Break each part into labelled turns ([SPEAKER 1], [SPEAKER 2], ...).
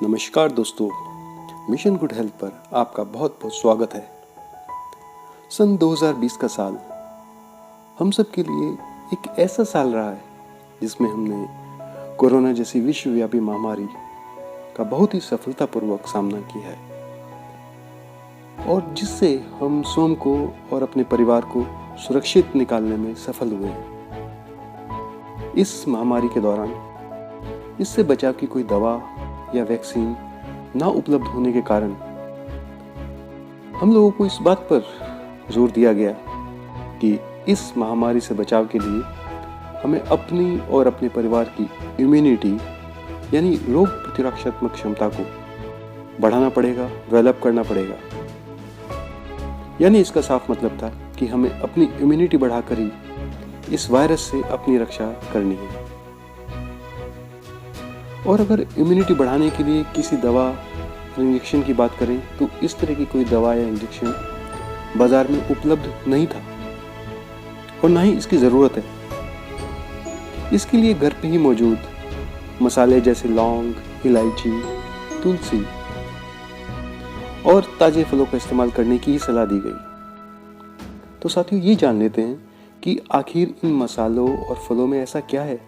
[SPEAKER 1] नमस्कार दोस्तों, mission good health पर आपका बहुत बहुत स्वागत है। सन 2020 का साल हम सब के लिए एक ऐसा साल रहा है जिसमें हमने कोरोना जैसी विश्वव्यापी महामारी का बहुत ही सफलतापूर्वक सामना किया है और जिससे हम स्वयं को और अपने परिवार को सुरक्षित निकालने में सफल हुए हैं। इस महामारी के दौरान इससे बचाव की कोई दवा या वैक्सीन ना उपलब्ध होने के कारण हम लोगों को इस बात पर जोर दिया गया कि इस महामारी से बचाव के लिए हमें अपनी और अपने परिवार की इम्यूनिटी यानी रोग प्रतिरक्षात्मक क्षमता को बढ़ाना पड़ेगा, डेवलप करना पड़ेगा। यानी इसका साफ मतलब था कि हमें अपनी इम्यूनिटी बढ़ाकर ही इस वायरस से अपनी रक्षा करनी है। और अगर इम्यूनिटी बढ़ाने के लिए किसी दवा और इंजेक्शन की बात करें तो इस तरह की कोई दवा या इंजेक्शन बाजार में उपलब्ध नहीं था और ना ही इसकी ज़रूरत है। इसके लिए घर पे ही मौजूद मसाले जैसे लौंग, इलायची, तुलसी और ताज़े फलों का इस्तेमाल करने की ही सलाह दी गई। तो साथियों, ये जान लेते हैं कि आखिर इन मसालों और फलों में ऐसा क्या है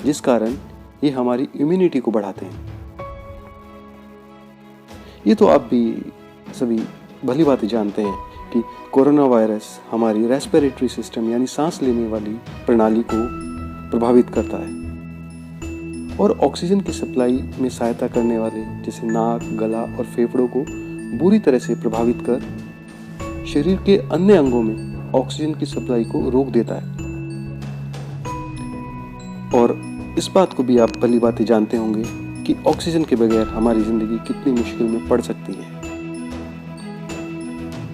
[SPEAKER 1] जिस कारण ये हमारी इम्यूनिटी को बढ़ाते हैं। ये तो आप भी सभी भली भांति जानते हैं कि कोरोना वायरस हमारी रेस्पिरेटरी सिस्टम यानी सांस लेने वाली प्रणाली को प्रभावित करता है और ऑक्सीजन की सप्लाई में सहायता करने वाले जैसे नाक, गला और फेफड़ों को बुरी तरह से प्रभावित कर शरीर के अन्य अंगों में ऑक्सीजन की सप्लाई को रोक देता है। और इस बात को भी आप भली भांति जानते होंगे कि ऑक्सीजन के बगैर हमारी जिंदगी कितनी मुश्किल में पड़ सकती है।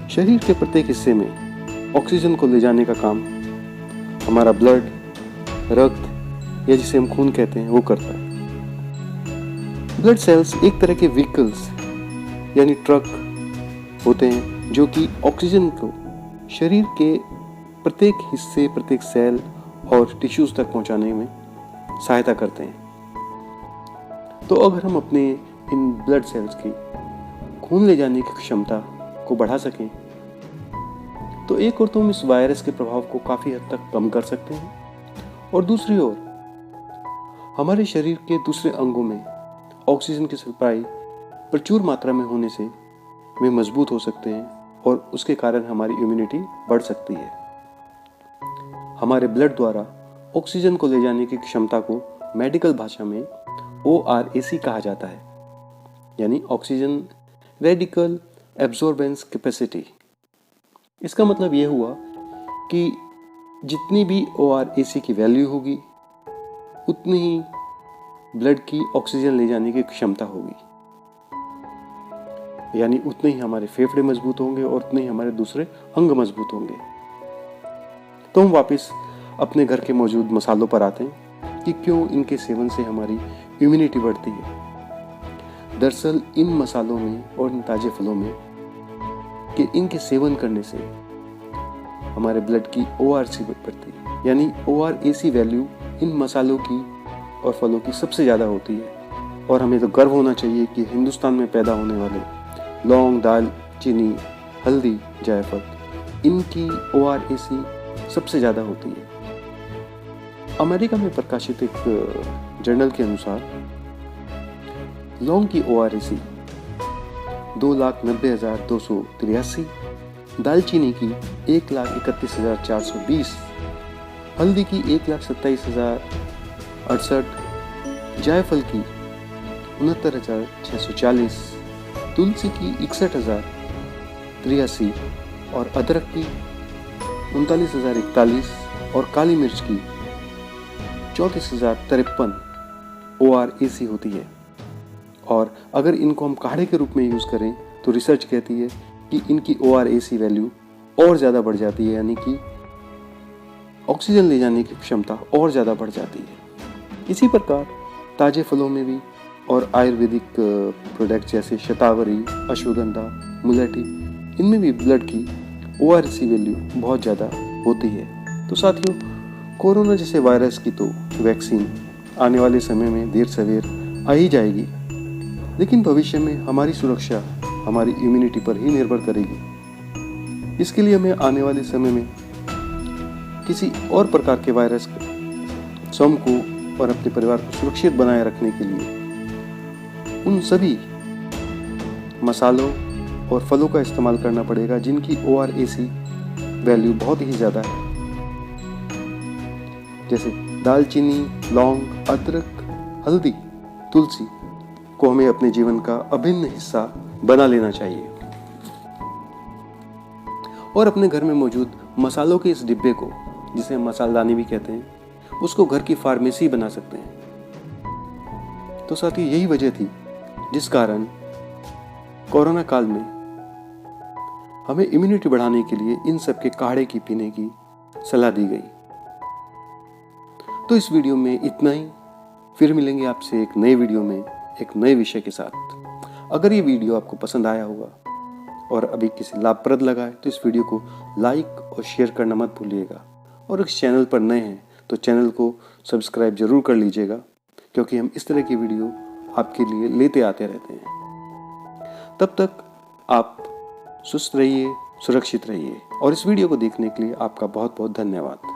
[SPEAKER 1] शरीर के प्रत्येक हिस्से में ऑक्सीजन को ले जाने का काम हमारा ब्लड, रक्त या जिसे हम खून कहते हैं वो करता है। ब्लड सेल्स एक तरह के व्हीकल्स यानी ट्रक होते हैं जो कि ऑक्सीजन को शरीर के प्रत्येक हिस्से, प्रत्येक सेल और टिश्यूज तक पहुंचाने में सहायता करते हैं। तो अगर हम अपने इन ब्लड सेल्स की खून ले जाने की क्षमता को बढ़ा सकें तो एक ओर तो हम इस वायरस के प्रभाव को काफी हद तक कम कर सकते हैं और दूसरी ओर हमारे शरीर के दूसरे अंगों में ऑक्सीजन की सप्लाई प्रचुर मात्रा में होने से वे मजबूत हो सकते हैं और उसके कारण हमारी इम्यूनिटी बढ़ सकती है। हमारे ब्लड द्वारा ऑक्सीजन को ले जाने की क्षमता को मेडिकल भाषा में ORAC कहा जाता है, यानी ऑक्सीजन रेडिकल एब्जॉर्बेंस कैपेसिटी। इसका मतलब यह हुआ कि जितनी भी ORAC की वैल्यू होगी उतनी ही ब्लड की ऑक्सीजन ले जाने की क्षमता होगी, यानी उतने ही हमारे फेफड़े मजबूत होंगे और उतने ही हमारे दूसरे अंग मजबूत होंगे। तो हम वापस अपने घर के मौजूद मसालों पर आते हैं कि क्यों इनके सेवन से हमारी इम्यूनिटी बढ़ती है। दरअसल इन मसालों में और इन ताजे फलों में कि इनके सेवन करने से हमारे ब्लड की ORAC बढ़ती है, यानी ORAC वैल्यू इन मसालों की और फलों की सबसे ज़्यादा होती है। और हमें तो गर्व होना चाहिए कि हिंदुस्तान में पैदा होने वाले लौंग, दाल चीनी, हल्दी, जायफल इनकी ORAC सबसे ज़्यादा होती है। अमेरिका में प्रकाशित एक जर्नल के अनुसार लौंग की ORAC 2,90,283, दालचीनी की 1,31,420, हल्दी की 1,27,068, जायफल की 69,640, तुलसी की 61,083 और अदरक की 39,041 और काली मिर्च की 34,053 ORAC होती है। और अगर इनको हम काढ़े के रूप में यूज़ करें तो रिसर्च कहती है कि इनकी ORAC वैल्यू और ज़्यादा बढ़ जाती है, यानी कि ऑक्सीजन ले जाने की क्षमता और ज़्यादा बढ़ जाती है। इसी प्रकार ताजे फलों में भी और आयुर्वेदिक प्रोडक्ट जैसे शतावरी, अश्वगंधा, मुलेठी इनमें भी ब्लड की ORAC वैल्यू बहुत ज़्यादा होती है। तो साथियों, कोरोना जैसे वायरस की तो वैक्सीन आने वाले समय में देर सवेर आ ही जाएगी लेकिन भविष्य में हमारी सुरक्षा हमारी इम्यूनिटी पर ही निर्भर करेगी। इसके लिए हमें आने वाले समय में किसी और प्रकार के वायरस स्वयं को और अपने परिवार को सुरक्षित बनाए रखने के लिए उन सभी मसालों और फलों का इस्तेमाल करना पड़ेगा जिनकी ORAC वैल्यू बहुत ही ज़्यादा है, जैसे दालचीनी, लौंग, अदरक, हल्दी, तुलसी को हमें अपने जीवन का अभिन्न हिस्सा बना लेना चाहिए और अपने घर में मौजूद मसालों के इस डिब्बे को, जिसे हम मसालदानी भी कहते हैं, उसको घर की फार्मेसी बना सकते हैं। तो साथ ही यही वजह थी जिस कारण कोरोना काल में हमें इम्यूनिटी बढ़ाने के लिए इन सब के काढ़े की पीने की सलाह दी गई। तो इस वीडियो में इतना ही। फिर मिलेंगे आपसे एक नए वीडियो में एक नए विषय के साथ। अगर ये वीडियो आपको पसंद आया होगा और अभी किसी लाभप्रद लगा है तो इस वीडियो को लाइक और शेयर करना मत भूलिएगा। और इस चैनल पर नए हैं तो चैनल को सब्सक्राइब जरूर कर लीजिएगा, क्योंकि हम इस तरह की वीडियो आपके लिए लेते आते रहते हैं। तब तक आप सुस्त रहिए, सुरक्षित रहिए और इस वीडियो को देखने के लिए आपका बहुत बहुत धन्यवाद।